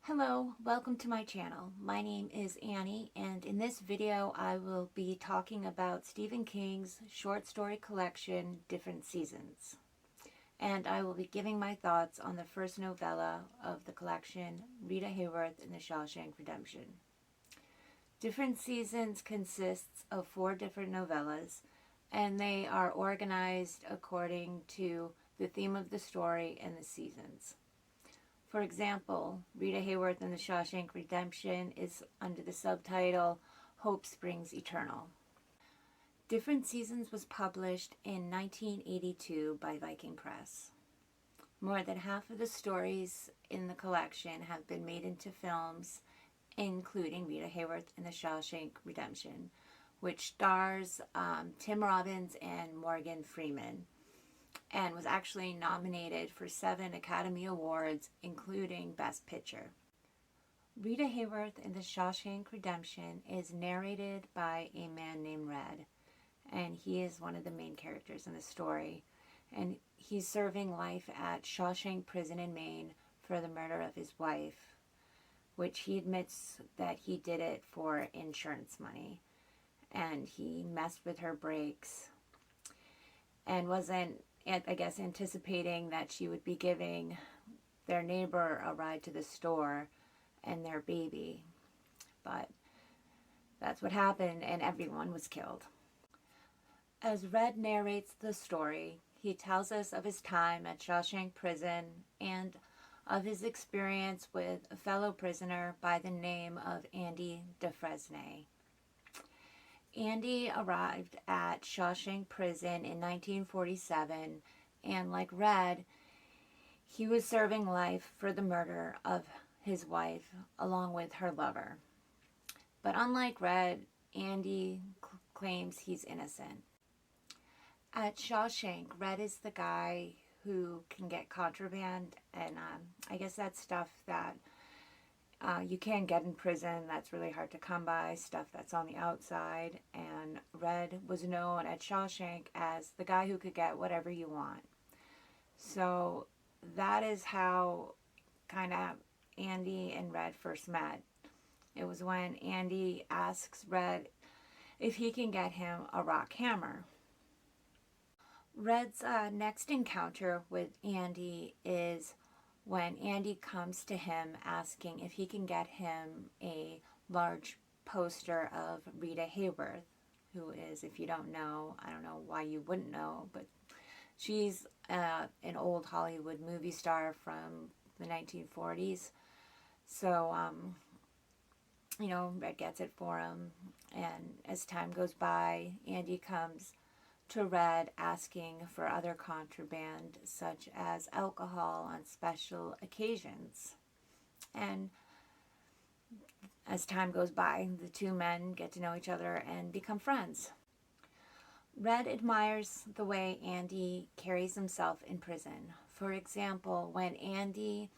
Hello, welcome to my channel. My name is Annie, and in this video I will be talking about Stephen King's short story collection, Different Seasons. And I will be giving my thoughts on the first novella of the collection, Rita Hayworth and the Shawshank Redemption. Different Seasons consists of 4 different novellas, and they are organized according to the theme of the story and the seasons. For example, Rita Hayworth and the Shawshank Redemption is under the subtitle Hope Springs Eternal. Different Seasons was published in 1982 by Viking Press. More than half of the stories in the collection have been made into films, including Rita Hayworth and the Shawshank Redemption, which stars Tim Robbins and Morgan Freeman, and was actually nominated for 7 Academy Awards, including Best Picture. Rita Hayworth in The Shawshank Redemption is narrated by a man named Red, and he is one of the main characters in the story. And he's serving life at Shawshank Prison in Maine for the murder of his wife, which he admits that he did it for insurance money. And he messed with her brakes and wasn't, I guess, anticipating that she would be giving their neighbor a ride to the store and their baby. But that's what happened, and everyone was killed. As Red narrates the story, he tells us of his time at Shawshank Prison and of his experience with a fellow prisoner by the name of Andy Dufresne. Andy arrived at Shawshank Prison in 1947, and like Red, he was serving life for the murder of his wife along with her lover. But unlike Red, Andy claims he's innocent. At Shawshank, Red is the guy who can get contraband, and I guess that's stuff that you can get in prison that's really hard to come by, stuff that's on the outside. And Red was known at Shawshank as the guy who could get whatever you want. So that is how kind of Andy and Red first met. It was when Andy asks Red if he can get him a rock hammer. Red's next encounter with Andy is when Andy comes to him asking if he can get him a large poster of Rita Hayworth, who is, if you don't know, I don't know why you wouldn't know, but she's an old Hollywood movie star from the 1940s. So, Red gets it for him, and as time goes by, Andy comes to Red asking for other contraband, such as alcohol on special occasions. And as time goes by, the two men get to know each other and become friends. Red admires the way Andy carries himself in prison. For example, when Andy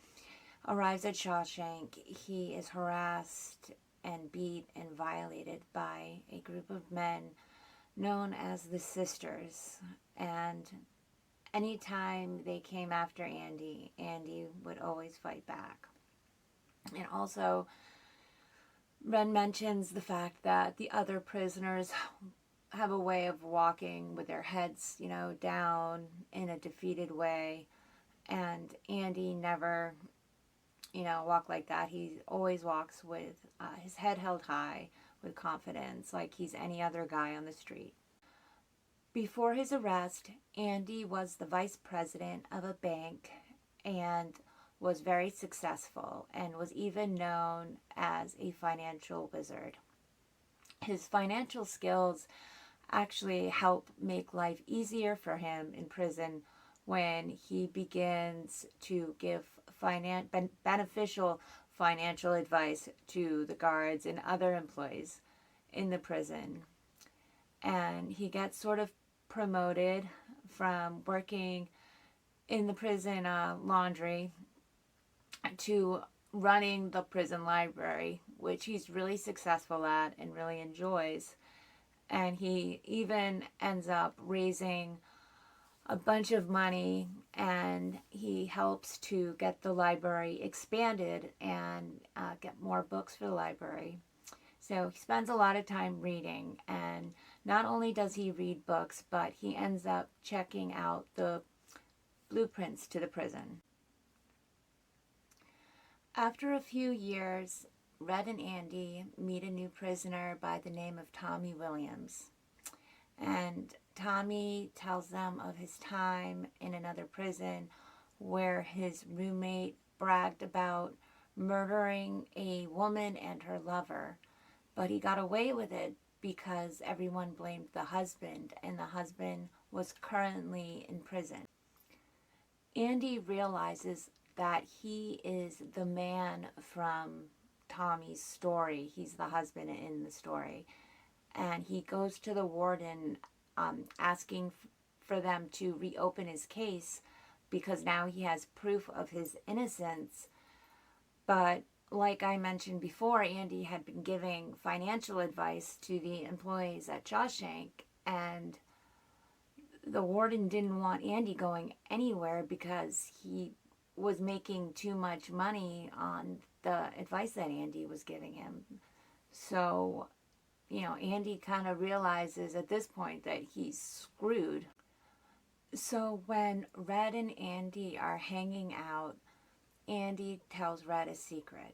arrives at Shawshank, he is harassed and beat and violated by a group of men known as the Sisters, and anytime they came after Andy, Andy would always fight back. And also, Red mentions the fact that the other prisoners have a way of walking with their heads, down in a defeated way, and Andy never, walk like that. He always walks with his head held high, with confidence, like he's any other guy on the street. Before his arrest, Andy was the vice president of a bank and was very successful and was even known as a financial wizard. His financial skills actually help make life easier for him in prison when he begins to give beneficial financial advice to the guards and other employees in the prison. And he gets sort of promoted from working in the prison laundry to running the prison library, which he's really successful at and really enjoys. And he even ends up raising a bunch of money and he helps to get the library expanded and get more books for the library. So he spends a lot of time reading, and not only does he read books, but he ends up checking out the blueprints to the prison. After a few years, Red and Andy meet a new prisoner by the name of Tommy Williams. And Tommy tells them of his time in another prison where his roommate bragged about murdering a woman and her lover. But he got away with it because everyone blamed the husband, and the husband was currently in prison. Andy realizes that he is the man from Tommy's story. He's the husband in the story. And he goes to the warden asking for them to reopen his case because now he has proof of his innocence. But like I mentioned before, Andy had been giving financial advice to the employees at Shawshank, and the warden didn't want Andy going anywhere because he was making too much money on the advice that Andy was giving him. So, Andy kind of realizes at this point that he's screwed. So when Red and Andy are hanging out, Andy tells Red a secret.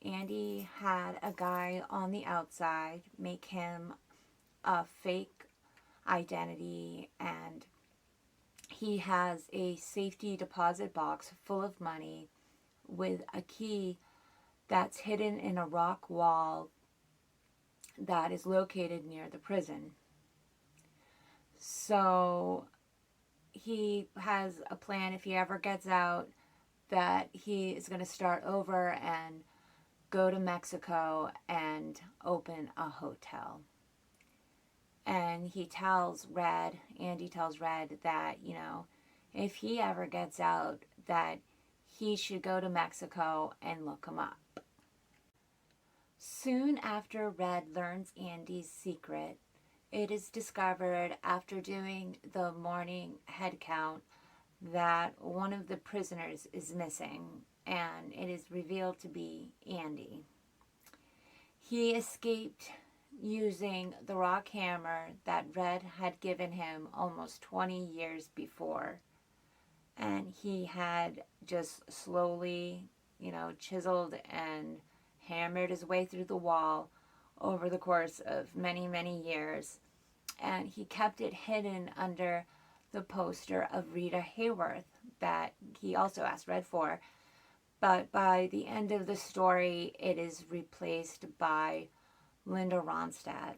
Andy had a guy on the outside make him a fake identity, and he has a safety deposit box full of money with a key that's hidden in a rock wall that is located near the prison. So he has a plan if he ever gets out that he is going to start over and go to Mexico and open a hotel. And Andy tells Red that, if he ever gets out, that he should go to Mexico and look him up. Soon after Red learns Andy's secret, it is discovered after doing the morning head count that one of the prisoners is missing, and it is revealed to be Andy. He escaped using the rock hammer that Red had given him almost 20 years before. And he had just slowly, chiseled and hammered his way through the wall over the course of many, many years. And he kept it hidden under the poster of Rita Hayworth that he also asked Red for. But by the end of the story, it is replaced by Linda Ronstadt.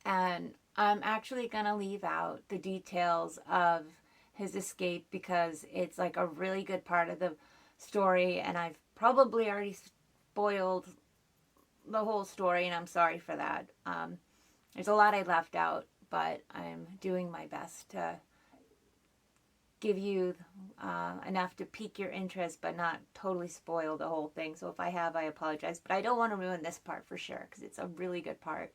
And I'm actually going to leave out the details of his escape because it's like a really good part of the story, and I've probably already spoiled the whole story, and I'm sorry for that. There's a lot I left out, but I'm doing my best to give you enough to pique your interest, but not totally spoil the whole thing. So if I have, I apologize. But I don't want to ruin this part for sure, because it's a really good part.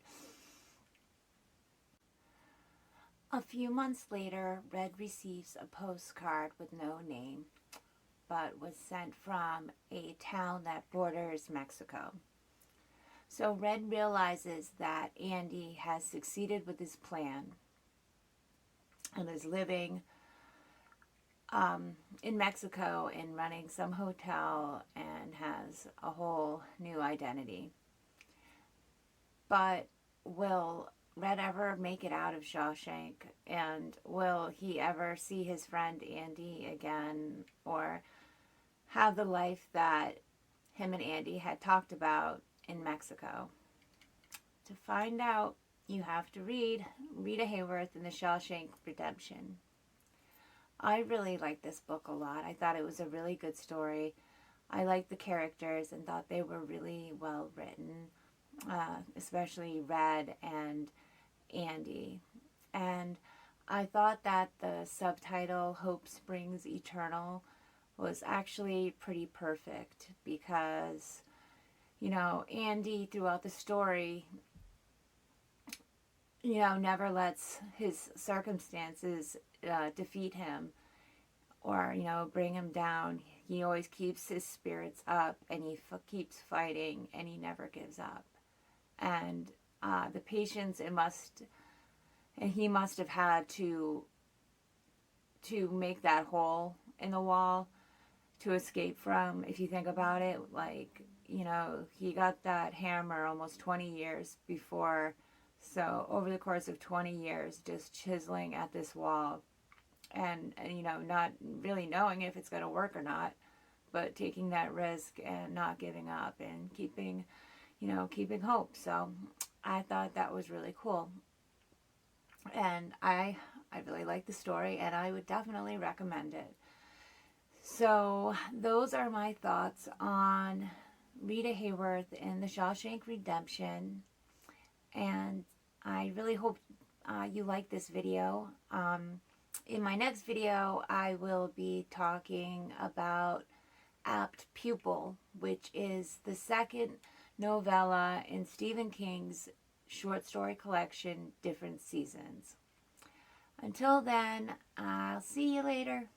A few months later, Red receives a postcard with no name, but was sent from a town that borders Mexico. So Red realizes that Andy has succeeded with his plan and is living in Mexico and running some hotel and has a whole new identity. But will Red ever make it out of Shawshank? And will he ever see his friend Andy again, or have the life that him and Andy had talked about in Mexico? To find out, you have to read Rita Hayworth and the Shawshank Redemption. I really liked this book a lot. I thought it was a really good story. I liked the characters and thought they were really well written, especially Red and Andy. And I thought that the subtitle, Hope Springs Eternal, was actually pretty perfect because, Andy throughout the story, never lets his circumstances defeat him. or, bring him down. He always keeps his spirits up, and he keeps fighting, and he never gives up. And the patience he must have had to make that hole in the wall to escape from. If you think about it, like, he got that hammer almost 20 years before. So over the course of 20 years, just chiseling at this wall, and not really knowing if it's going to work or not, but taking that risk and not giving up and keeping hope. So I thought that was really cool. And I really like the story, and I would definitely recommend it. So those are my thoughts on Rita Hayworth in the Shawshank Redemption. And I really hope you like this video. In my next video, I will be talking about Apt Pupil, which is the second novella in Stephen King's short story collection, Different Seasons. Until then, I'll see you later.